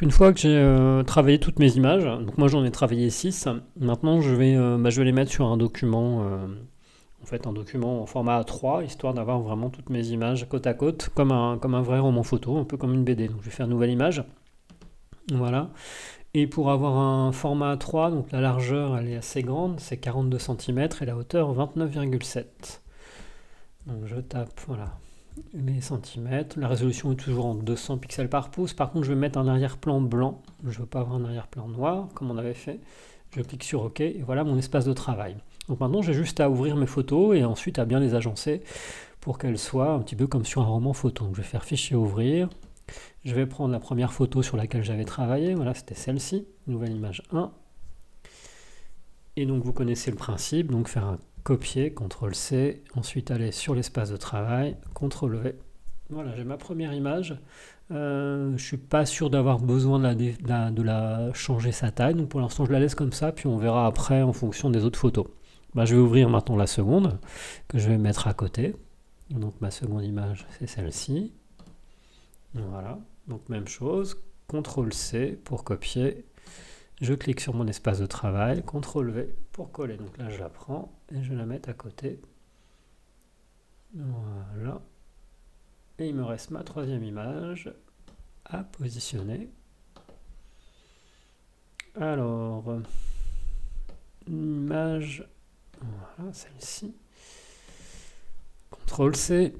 Donc une fois que j'ai travaillé toutes mes images, donc moi j'en ai travaillé 6, maintenant je vais les mettre sur un document, en fait un document en format A3, histoire d'avoir vraiment toutes mes images côte à côte, comme un vrai roman photo, un peu comme une BD. Donc je vais faire une nouvelle image, voilà. Et pour avoir un format A3, donc la largeur elle est assez grande, c'est 42 cm et la hauteur 29,7. Donc je tape, voilà, les centimètres. La résolution est toujours en 200 pixels par pouce. Par contre, je vais mettre un arrière-plan blanc. Je ne veux pas avoir un arrière-plan noir, comme on avait fait. Je clique sur OK, et voilà mon espace de travail. Donc maintenant, j'ai juste à ouvrir mes photos et ensuite à bien les agencer pour qu'elles soient un petit peu comme sur un roman photo. Donc je vais faire Fichier ouvrir. Je vais prendre la première photo sur laquelle j'avais travaillé. Voilà, c'était celle-ci. Nouvelle image 1. Et donc vous connaissez le principe. Donc faire un copier, CTRL-C, ensuite aller sur l'espace de travail, CTRL-V. Voilà, j'ai ma première image. Je ne suis pas sûr d'avoir besoin de la changer sa taille, donc pour l'instant je la laisse comme ça, puis on verra après en fonction des autres photos. Bah, je vais ouvrir maintenant la seconde, que je vais mettre à côté. Donc ma seconde image, c'est celle-ci. Voilà, donc même chose, CTRL-C pour copier. Je clique sur mon espace de travail, CTRL-V pour coller. Donc là, je la prends et je la mets à côté. Voilà. Et il me reste ma troisième image à positionner. Alors, image, voilà, celle-ci. CTRL-C.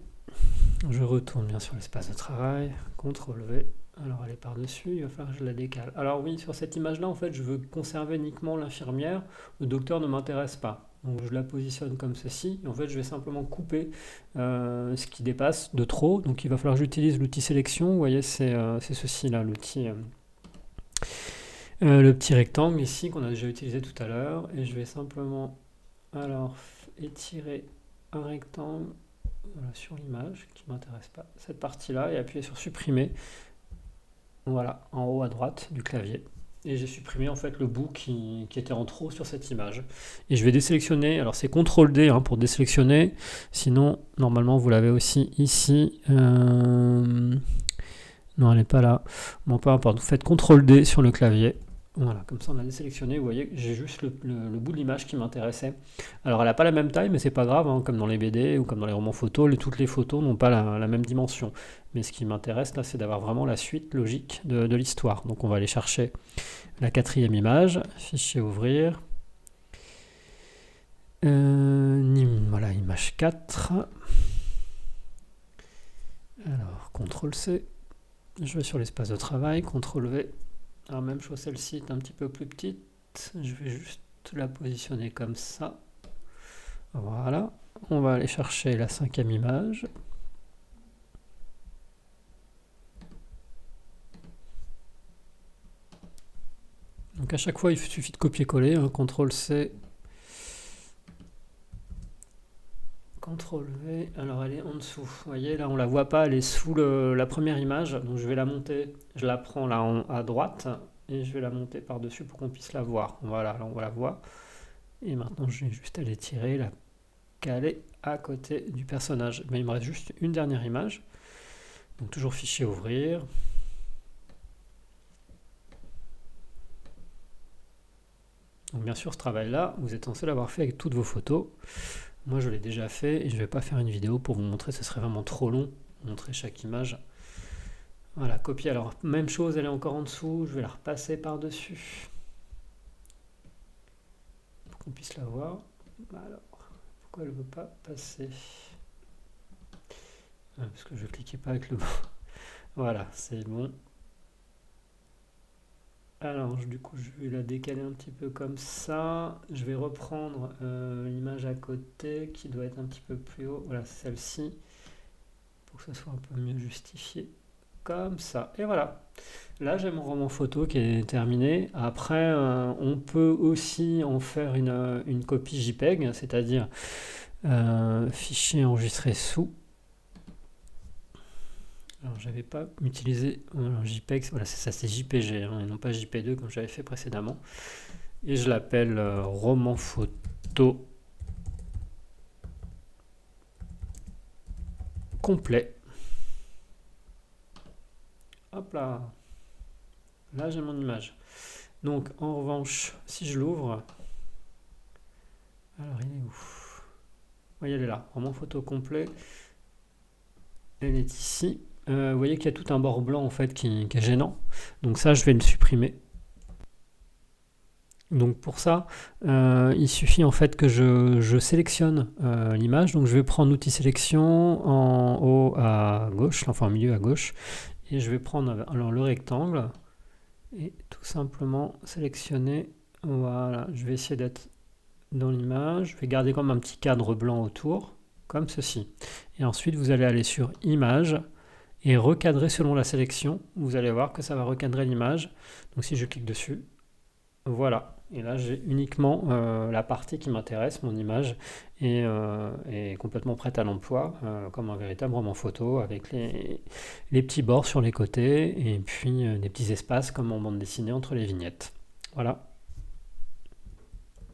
Je retourne bien sur l'espace de travail. CTRL-V. Alors elle est par-dessus, il va falloir que je la décale. Alors oui, sur cette image-là, en fait, je veux conserver uniquement l'infirmière. Le docteur ne m'intéresse pas. Donc je la positionne comme ceci. Et en fait, je vais simplement couper ce qui dépasse de trop. Donc il va falloir que j'utilise l'outil sélection. Vous voyez, c'est ceci-là, l'outil, le petit rectangle ici qu'on a déjà utilisé tout à l'heure. Et je vais simplement alors étirer un rectangle voilà, sur l'image qui ne m'intéresse pas, cette partie-là, et appuyer sur supprimer. Voilà, en haut à droite du clavier. Et j'ai supprimé en fait le bout qui était en trop sur cette image. Et je vais désélectionner, alors c'est CTRL D pour désélectionner, sinon normalement vous l'avez aussi ici. Non, elle n'est pas là. Bon, peu importe, vous faites CTRL D sur le clavier. Voilà, comme ça on a désélectionné, vous voyez, j'ai juste le bout de l'image qui m'intéressait. Alors elle n'a pas la même taille, mais c'est pas grave, hein, comme dans les BD ou comme dans les romans photos, toutes les photos n'ont pas la même dimension. Mais ce qui m'intéresse là, c'est d'avoir vraiment la suite logique de l'histoire. Donc on va aller chercher la quatrième image, fichier ouvrir. Voilà, image 4. Alors, CTRL-C. Je vais sur l'espace de travail, CTRL-V. Alors même chose, celle-ci est un petit peu plus petite. Je vais juste la positionner comme ça. Voilà. On va aller chercher la cinquième image. Donc à chaque fois, il suffit de copier-coller. Hein, CTRL-C. CTRL-V. Alors elle est en dessous. Vous voyez, là on la voit pas. Elle est sous la première image. Donc je vais la monter. Je la prends là à droite. Et je vais la monter par-dessus pour qu'on puisse la voir. Voilà, là on la voit. Et maintenant, je vais juste à l'étirer, la caler à côté du personnage. Mais il me reste juste une dernière image. Donc toujours fichier ouvrir. Donc bien sûr, ce travail-là, vous êtes censé l'avoir fait avec toutes vos photos. Moi, je l'ai déjà fait et je ne vais pas faire une vidéo pour vous montrer, ce serait vraiment trop long, montrer chaque image. Voilà, copier. Alors, même chose, elle est encore en dessous. Je vais la repasser par-dessus pour qu'on puisse la voir. Alors, pourquoi elle ne veut pas passer? Parce que je ne cliquais pas avec le bon. Voilà, c'est bon. Alors, du coup, je vais la décaler un petit peu comme ça. Je vais reprendre l'image à côté qui doit être un petit peu plus haut. Voilà, celle-ci, pour que ça soit un peu mieux justifié. Comme ça. Et voilà. Là, j'ai mon roman photo qui est terminé. Après, on peut aussi en faire une copie JPEG, c'est-à-dire fichier enregistré sous. Alors, j'avais pas utilisé JPEG, voilà, c'est ça, c'est JPG, hein, et non pas JP2 comme j'avais fait précédemment. Et je l'appelle roman photo complet. Hop là. Là, j'ai mon image. Donc, en revanche, si je l'ouvre, alors il est où? Oui, elle est là. Vraiment photo complet. Elle est ici. Vous voyez qu'il y a tout un bord blanc en fait qui est gênant. Donc ça, je vais le supprimer. Donc pour ça, il suffit en fait que je sélectionne l'image. Donc je vais prendre l'outil sélection en haut à gauche, enfin au milieu à gauche, et je vais prendre alors le rectangle et tout simplement sélectionner. Voilà, je vais essayer d'être dans l'image. Je vais garder comme un petit cadre blanc autour, comme ceci. Et ensuite, vous allez aller sur Image et recadrer selon la sélection. Vous allez voir que ça va recadrer l'image. Donc si je clique dessus, voilà. Et là, j'ai uniquement la partie qui m'intéresse, mon image, et est complètement prête à l'emploi, comme un véritable roman photo, avec les petits bords sur les côtés, et puis des petits espaces comme en bande dessinée entre les vignettes. Voilà.